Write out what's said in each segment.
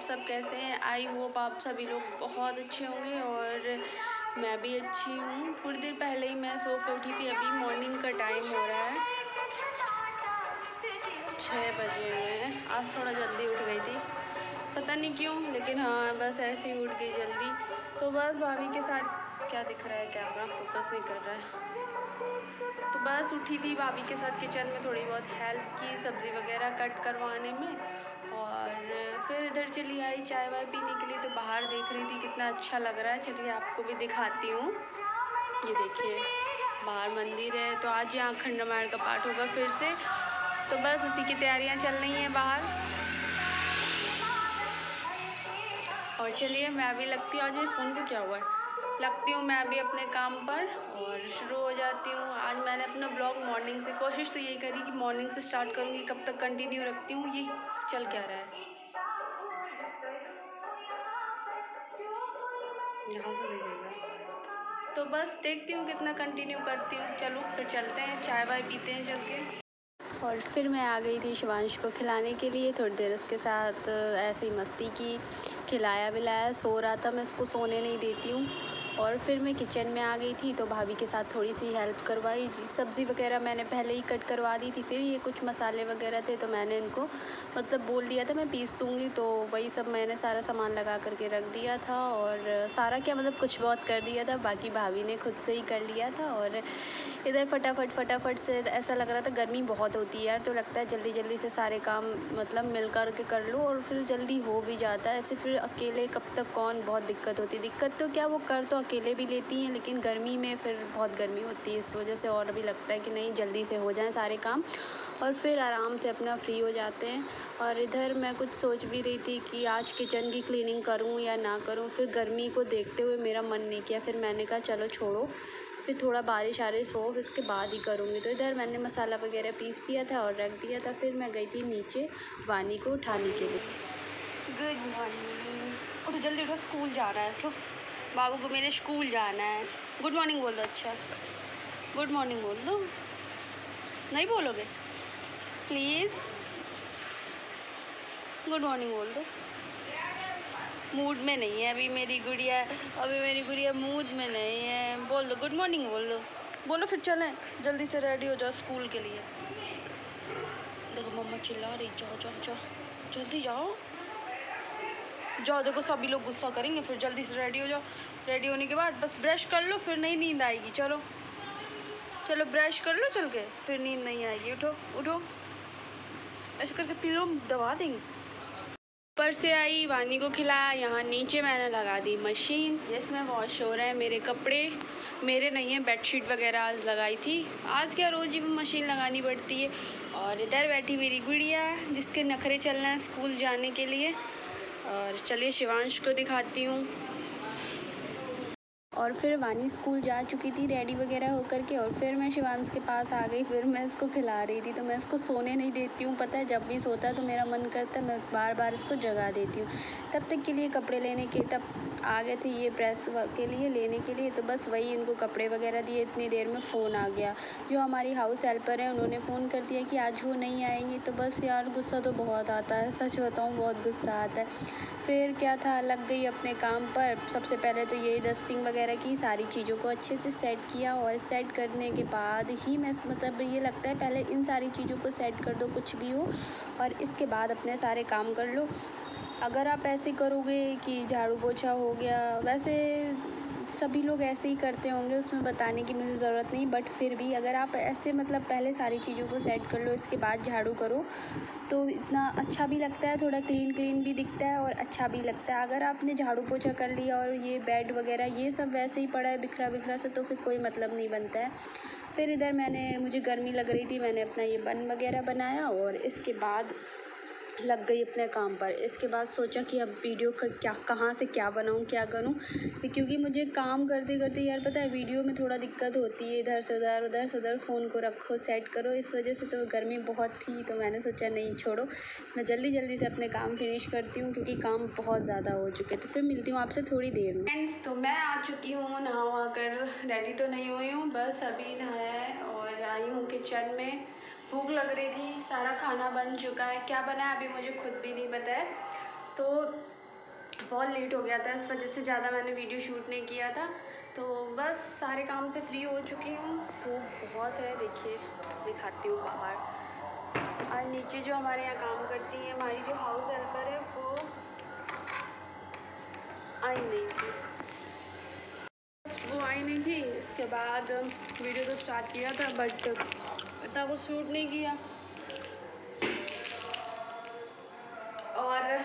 सब कैसे हैं? आई होप आप सभी लोग बहुत अच्छे होंगे और मैं भी अच्छी हूँ। थोड़ी देर पहले ही मैं सो के उठी थी, अभी मॉर्निंग का टाइम हो रहा है, 6 बजे हुए हैं। आज थोड़ा जल्दी उठ गई थी, पता नहीं क्यों, लेकिन हाँ बस ऐसे ही उठ गई जल्दी। तो बस भाभी के साथ क्या दिख रहा है, कैमरा फोकस नहीं कर रहा है। तो बस उठी थी, भाभी के साथ किचन में थोड़ी बहुत हेल्प की, सब्ज़ी वगैरह कट करवाने में, और फिर इधर चली आई चाय वाय पीने के लिए। तो बाहर देख रही थी कितना अच्छा लग रहा है, चलिए आपको भी दिखाती हूँ। ये देखिए बाहर मंदिर है, तो आज यहाँ अखंड रामायण का पाठ होगा फिर से, तो बस उसी की तैयारियाँ चल रही हैं बाहर। और चलिए मैं अभी लगती हूँ, आज मेरे फ़ोन को क्या हुआ है, लगती हूँ मैं अभी अपने काम पर और शुरू हो जाती हूँ। आज मैंने अपना ब्लॉग मॉर्निंग से, कोशिश तो यही करी कि मॉर्निंग से स्टार्ट करूँगी, कब तक कंटिन्यू रखती हूँ ये चल क्या रहा है, यहाँ से देखेगा। तो बस देखती हूँ कितना कंटिन्यू करती हूँ। चलो फिर चलते हैं, चाय वाय पीते हैं चल के। और फिर मैं आ गई थी शिवांश को खिलाने के लिए, थोड़ी देर उसके साथ ऐसी मस्ती की, खिलाया विलाया, सो रहा था, मैं उसको सोने नहीं देती हूँ। और फिर मैं किचन में आ गई थी, तो भाभी के साथ थोड़ी सी हेल्प करवाई। सब्ज़ी वगैरह मैंने पहले ही कट करवा दी थी, फिर ये कुछ मसाले वगैरह थे तो मैंने इनको मतलब बोल दिया था मैं पीस दूँगी, तो वही सब मैंने सारा सामान लगा करके रख दिया था। और सारा क्या मतलब कुछ बहुत कर दिया था, बाकी भाभी ने खुद से ही कर लिया था। और इधर फटाफट से ऐसा लग रहा था गर्मी बहुत होती है यार, तो लगता है जल्दी जल्दी से सारे काम मतलब मिल कर के कर लो और फिर जल्दी हो भी जाता है। ऐसे फिर अकेले कब तक कौन, बहुत दिक्कत होती है। दिक्कत तो क्या, वो कर तो अकेले भी लेती हैं, लेकिन गर्मी में फिर बहुत गर्मी होती है, इस वजह से और भी लगता है कि नहीं जल्दी से हो जाएं सारे काम और फिर आराम से अपना फ्री हो जाते हैं। और इधर मैं कुछ सोच भी रही थी कि आज किचन की क्लीनिंग करूं या ना करूं, फिर गर्मी को देखते हुए मेरा मन नहीं किया, फिर मैंने कहा चलो छोड़ो, फिर थोड़ा बारिश हो इसके बाद ही करूँगी। तो इधर मैंने मसाला वगैरह पीस दिया था और रख दिया था। फिर मैं गई थी नीचे वानी को उठाने के लिए। गुड मॉर्निंग, उठो जल्दी उठो, स्कूल जाना है, उठो, बाबू को मेरे स्कूल जाना है। गुड मॉर्निंग बोल दो, अच्छा गुड मॉर्निंग बोल दो, नहीं बोलोगे प्लीज़, गुड मॉर्निंग बोल दो। मूड में नहीं है अभी मेरी गुड़िया, मूड में नहीं है। बोल दो गुड मॉर्निंग, बोल दो, बोलो फिर चलें, जल्दी से रेडी हो जाओ स्कूल के लिए। देखो मम्मा चिल्ला रही, जाओ जाओ जाओ जल्दी जाओ जाओ, देखो सभी लोग गुस्सा करेंगे, फिर जल्दी से रेडी हो जाओ। रेडी होने के बाद बस ब्रश कर लो, फिर नहीं नींद आएगी। चलो चलो ब्रश कर लो चल के, फिर नींद नहीं आएगी। उठो उठो, ऐसे करके पिलो दबा देंगे। ऊपर से आई, वानी को खिलाया, यहाँ नीचे मैंने लगा दी मशीन जिसमें वॉश हो रहे हैं मेरे कपड़े। मेरे नहीं है, बेडशीट वगैरह आज लगाई थी, आज क्या रोज़ ही मशीन लगानी पड़ती है। और इधर बैठी मेरी गुड़िया जिसके नखरे चल रहे हैं स्कूल जाने के लिए। और चलिए शिवांश को दिखाती हूँ। और फिर वानी स्कूल जा चुकी थी रेडी वगैरह होकर के, और फिर मैं शिवांश के पास आ गई, फिर मैं इसको खिला रही थी। तो मैं इसको सोने नहीं देती हूँ, पता है जब भी सोता है तो मेरा मन करता है मैं बार बार इसको जगा देती हूँ। तब तक के लिए कपड़े लेने के तब आ गए थे ये प्रेस के लिए लेने के लिए, तो बस वही इनको कपड़े वगैरह दिए। इतनी देर में फ़ोन आ गया, जो हमारी हाउस हेल्पर है उन्होंने फ़ोन कर दिया कि आज वो नहीं आएंगी। तो बस यार गुस्सा तो बहुत आता है, सच बताऊँ बहुत गुस्सा आता है। फिर क्या था, लग गई अपने काम पर। सबसे पहले तो ये डस्टिंग वगैरह की, सारी चीज़ों को अच्छे से सेट किया, और सेट करने के बाद ही मैं मतलब ये लगता है पहले इन सारी चीज़ों को सेट कर दो कुछ भी हो, और इसके बाद अपने सारे काम कर लो। अगर आप ऐसे करोगे कि झाड़ू पोछा हो गया, वैसे सभी लोग ऐसे ही करते होंगे, उसमें बताने की मुझे ज़रूरत नहीं, बट फिर भी अगर आप ऐसे मतलब पहले सारी चीज़ों को सेट कर लो इसके बाद झाड़ू करो तो इतना अच्छा भी लगता है, थोड़ा क्लीन भी दिखता है और अच्छा भी लगता है। अगर आपने झाड़ू पोछा कर लिया और ये बेड वगैरह ये सब वैसे ही पड़ा है बिखरा से, तो फिर कोई मतलब नहीं बनता है। फिर इधर मुझे गर्मी लग रही थी, मैंने अपना ये बन वगैरह बनाया और इसके बाद लग गई अपने काम पर। इसके बाद सोचा कि अब वीडियो का क्या, कहाँ से क्या बनाऊँ, क्या करूँ, क्योंकि मुझे काम करते करते यार पता है वीडियो में थोड़ा दिक्कत होती है, इधर से उधर फ़ोन को रखो सेट करो, इस वजह से तो गर्मी बहुत थी। तो मैंने सोचा नहीं छोड़ो, मैं जल्दी से अपने काम फिनिश करती हूँ क्योंकि काम बहुत ज़्यादा हो चुके। तो फिर मिलती हूँ आपसे थोड़ी देर में। फ्रेंड्स तो मैं आ चुकी हूँ, नहा कर रेडी तो नहीं हुई हूँ, बस अभी नहाया है और आई हूँ किचन में। भूख लग रही थी, सारा खाना बन चुका है, क्या बना है अभी मुझे खुद भी नहीं पता है। तो बहुत लेट हो गया था, इस वजह से ज़्यादा मैंने वीडियो शूट नहीं किया था। तो बस सारे काम से फ्री हो चुकी हूँ। तो बहुत है, देखिए दिखाती हूँ बाहर। और नीचे जो हमारे यहाँ काम करती हैं, हमारी जो हाउस हेल्पर है वो आई नहीं थी, वो आई नहीं थी। इसके बाद वीडियो तो स्टार्ट किया था बट इतना कुछ शूट नहीं किया। और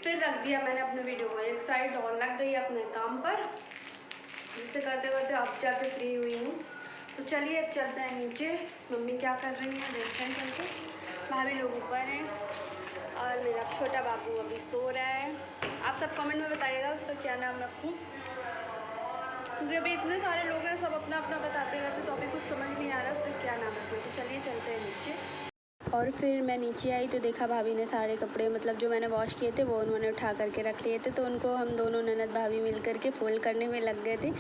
फिर रख दिया मैंने अपने वीडियो को एक साइड और लग गई अपने काम पर, जिससे करते करते अब जाके फ्री हुई हूँ। तो चलिए अब चलते हैं नीचे, मम्मी क्या कर रही हैं देखते हैं चल के। भाभी लोग ऊपर हैं और मेरा छोटा बाबू अभी सो रहा है। आप सब कमेंट में बताइएगा उसका क्या नाम रखूँ, क्योंकि अभी इतने सारे लोग हैं, सब अपना अपना बताते रहते तो अभी कुछ समझ नहीं आ रहा उसका क्या नाम रखूँ। तो चलिए चलते हैं नीचे। और फिर मैं नीचे आई तो देखा भाभी ने सारे कपड़े मतलब जो मैंने वॉश किए थे वो उन्होंने उठा करके रख लिए थे, तो उनको हम दोनों ननद भाभी मिल करके फ़ोल्ड करने में लग गए थे।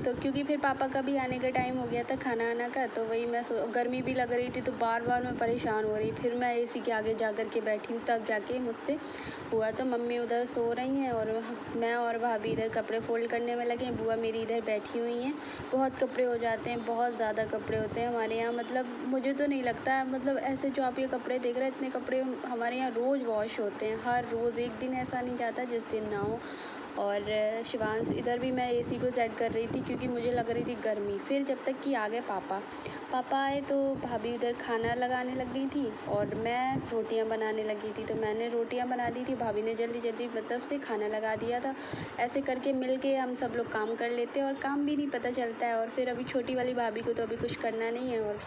तो क्योंकि फिर पापा का भी आने का टाइम हो गया था खाना आना का, तो वही मैं गर्मी भी लग रही थी तो बार बार मैं परेशान हो रही। फिर मैं एसी के आगे जा कर के बैठी हूँ, तब जाके मुझसे हुआ। तो मम्मी उधर सो रही हैं और मैं और भाभी इधर कपड़े फ़ोल्ड करने में लगे हैं। बुआ मेरी इधर बैठी हुई हैं। बहुत कपड़े हो जाते हैं, बहुत ज़्यादा कपड़े होते हैं हमारे यहाँ। मतलब मुझे तो नहीं लगता, मतलब ऐसे जो आप ये कपड़े देख रहे हैं इतने कपड़े हमारे यहाँ रोज़ वॉश होते हैं, हर रोज़, एक दिन ऐसा नहीं जाता जिस दिन ना हो। और शिवांश इधर भी मैं एसी को सेट कर रही थी क्योंकि मुझे लग रही थी गर्मी। फिर जब तक कि आ गए पापा आए तो भाभी उधर खाना लगाने लग गई थी और मैं रोटियां बनाने लगी थी। तो मैंने रोटियां बना दी थी, भाभी ने जल्दी जल्दी मतलब से खाना लगा दिया था। ऐसे करके मिल के हम सब लोग काम कर लेते हैं और काम भी नहीं पता चलता है। और फिर अभी छोटी वाली भाभी को तो अभी कुछ करना नहीं है, और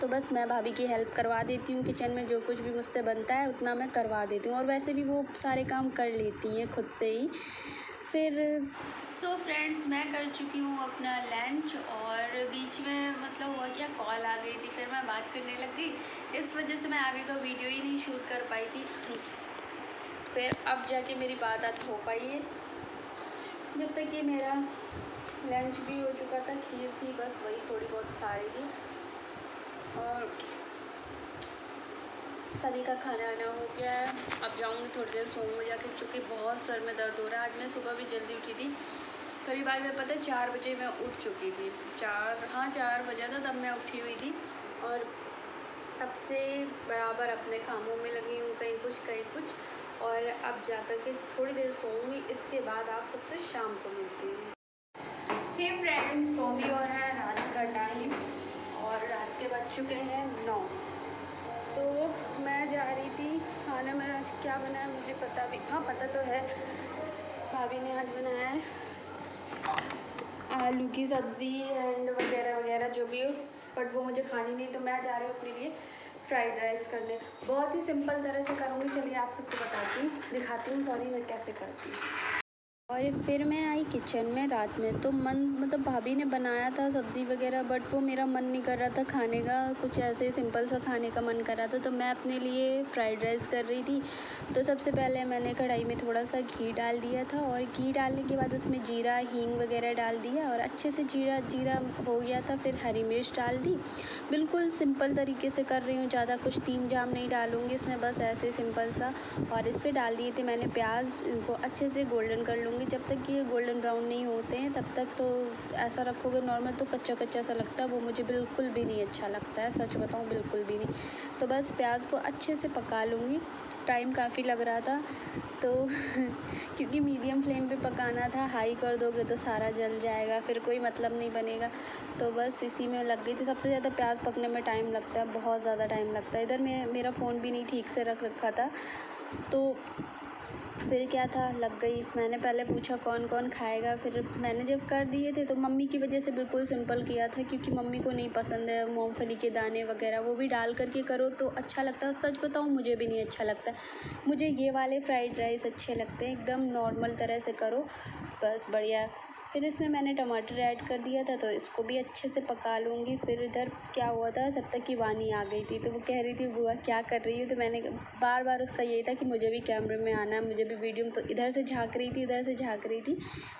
तो बस मैं भाभी की हेल्प करवा देती हूँ किचन में, जो कुछ भी मुझसे बनता है उतना मैं करवा देती हूँ। और वैसे भी वो सारे काम कर लेती हैं खुद से ही। फिर सो फ्रेंड्स, मैं कर चुकी हूँ अपना लंच और बीच में मतलब हुआ क्या, कॉल आ गई थी, फिर मैं बात करने लग गई। इस वजह से मैं आगे का वीडियो ही नहीं शूट कर पाई थी। फिर अब जाके मेरी बात हो पाई है। जब तक कि मेरा लंच भी हो चुका था, खीर थी बस वही थोड़ी बहुत खा रही थी, और सभी का खाना आना हो गया है। अब जाऊंगी थोड़ी देर सोऊंगी जाके, क्योंकि बहुत सर में दर्द हो रहा है। आज मैं सुबह भी जल्दी उठी थी, करीब आज मैं पता है 4 बजे मैं उठ चुकी थी। 4 बजा था तब मैं उठी हुई थी, और तब से बराबर अपने कामों में लगी हूँ, कहीं कुछ। और अब जा कर के थोड़ी देर सोऊंगी, इसके बाद आप सबसे शाम को मिलती हूँ। हे फ्रेंड्स, तो भी हो रहा है रात का टाइम और रात के बज चुके हैं 9। तो मैं जा रही थी, खाने में आज क्या बनाया मुझे पता तो है। भाभी ने आज बनाया है आलू की सब्ज़ी एंड वगैरह वगैरह जो भी हो, बट वो मुझे खानी नहीं, तो मैं जा रही हूँ अपने लिए फ्राइड राइस करने। बहुत ही सिंपल तरह से करूँगी, चलिए आप सबको दिखाती हूँ मैं कैसे करती हूँ। और फिर मैं आई किचन में रात में, तो मतलब भाभी ने बनाया था सब्ज़ी वगैरह, बट वो मेरा मन नहीं कर रहा था खाने का, कुछ ऐसे सिंपल सा खाने का मन कर रहा था। तो मैं अपने लिए फ़्राइड राइस कर रही थी। तो सबसे पहले मैंने कढ़ाई में थोड़ा सा घी डाल दिया था, और घी डालने के बाद उसमें जीरा हींग वगैरह डाल दिया, और अच्छे से जीरा हो गया था। फिर हरी मिर्च डाल दी। बिल्कुल सिंपल तरीके से कर रही हूँ, ज़्यादा कुछ तीम जाम नहीं डालूँगी इसमें, बस ऐसे सिंपल सा। और इस पर डाल दिए थे मैंने प्याज, इनको अच्छे से गोल्डन कर लूँगी। जब तक कि ये गोल्डन ब्राउन नहीं होते हैं तब तक तो ऐसा रखोगे नॉर्मल तो कच्चा कच्चा सा लगता है, वो मुझे बिल्कुल भी नहीं अच्छा लगता है, सच बताऊँ बिल्कुल भी नहीं। तो बस प्याज को अच्छे से पका लूँगी। टाइम काफ़ी लग रहा था तो क्योंकि मीडियम फ्लेम पे पकाना था, हाई कर दोगे तो सारा जल जाएगा, फिर कोई मतलब नहीं बनेगा। तो बस इसी में लग गई थी। सबसे ज़्यादा प्याज पकने में टाइम लगता है, बहुत ज़्यादा टाइम लगता है। इधर मेरा फ़ोन भी नहीं ठीक से रख रखा था, तो फिर क्या था, लग गई। मैंने पहले पूछा कौन कौन खाएगा, फिर मैंने जब कर दिए थे तो मम्मी की वजह से बिल्कुल सिंपल किया था, क्योंकि मम्मी को नहीं पसंद है मूंगफली के दाने वगैरह, वो भी डाल करके करो तो अच्छा लगता है। सच बताऊँ मुझे भी नहीं अच्छा लगता, मुझे ये वाले फ्राइड राइस अच्छे लगते हैं, एकदम नॉर्मल तरह से करो बस बढ़िया। फिर इसमें मैंने टमाटर ऐड कर दिया था, तो इसको भी अच्छे से पका लूँगी। फिर इधर क्या हुआ था, तब तक कि वानी आ गई थी, तो वो कह रही थी बुआ क्या कर रही हो, तो मैंने बार बार उसका यही था कि मुझे भी कैमरे में आना है, मुझे भी वीडियो में, तो इधर से झाँक रही थी, इधर से झाँक रही थी,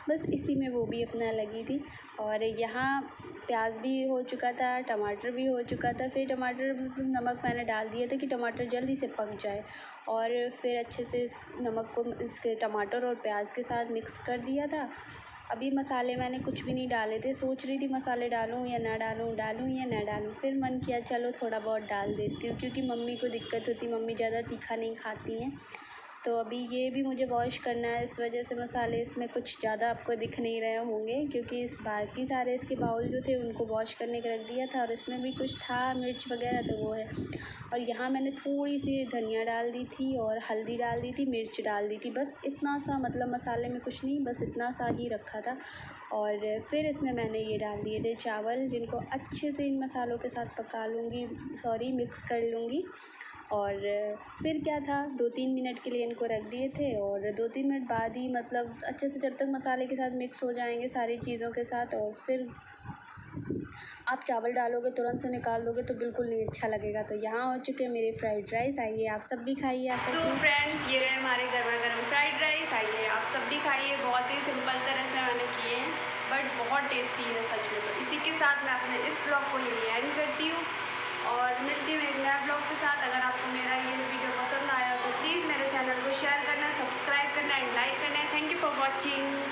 बस इसी में वो भी अपना लगी थी। और यहाँ प्याज भी हो चुका था, टमाटर भी हो चुका था। फिर टमाटर मतलब नमक मैंने डाल दिया था कि टमाटर जल्दी से पक जाए, और फिर अच्छे से इस नमक को इसके टमाटर और प्याज के साथ मिक्स कर दिया था। अभी मसाले मैंने कुछ भी नहीं डाले थे, सोच रही थी मसाले डालूँ या ना डालूँ, डालूँ या ना डालूँ, फिर मन किया चलो थोड़ा बहुत डाल देती हूँ, क्योंकि मम्मी को दिक्कत होती, मम्मी ज़्यादा तीखा नहीं खाती हैं। तो अभी ये भी मुझे वॉश करना है, इस वजह से मसाले इसमें कुछ ज़्यादा आपको दिख नहीं रहे होंगे, क्योंकि इस बाकी सारे इसके बाउल जो थे उनको वॉश करने का रख दिया था, और इसमें भी कुछ था मिर्च वगैरह, तो वो है। और यहाँ मैंने थोड़ी सी धनिया डाल दी थी और हल्दी डाल दी थी, मिर्च डाल दी थी, बस इतना सा, मतलब मसाले में कुछ नहीं, बस इतना सा ही रखा था। और फिर इसमें मैंने ये डाल दिए थे चावल, जिनको अच्छे से इन मसालों के साथ पका लूँगी, मिक्स कर लूँगी। और फिर क्या था, 2-3 मिनट के लिए इनको रख दिए थे, और 2-3 मिनट बाद ही, मतलब अच्छे से जब तक मसाले के साथ मिक्स हो जाएंगे सारी चीज़ों के साथ, और फिर आप चावल डालोगे, तुरंत से निकाल दोगे तो बिल्कुल नहीं अच्छा लगेगा। तो यहाँ हो चुके हैं मेरे फ्राइड राइस, आइए आप सब भी खाइए। आप तो फ्रेंड्स, ये रहे हमारे गर्मा गर्म फ्राइड राइस, आइए आप सब भी खाइए। बहुत ही सिंपल तरह से मैंने किए हैं, बट बहुत टेस्टी है सच में। तो इसी के साथ मैं अपने इस ब्लॉग को यही एंड करती हूँ, और मिलती हूँ एक नया ब्लॉग के साथ। अगर आपको मेरा ये वीडियो पसंद आया तो प्लीज़ मेरे चैनल को शेयर करना, सब्सक्राइब करना एंड लाइक करना है। Thank you for watching.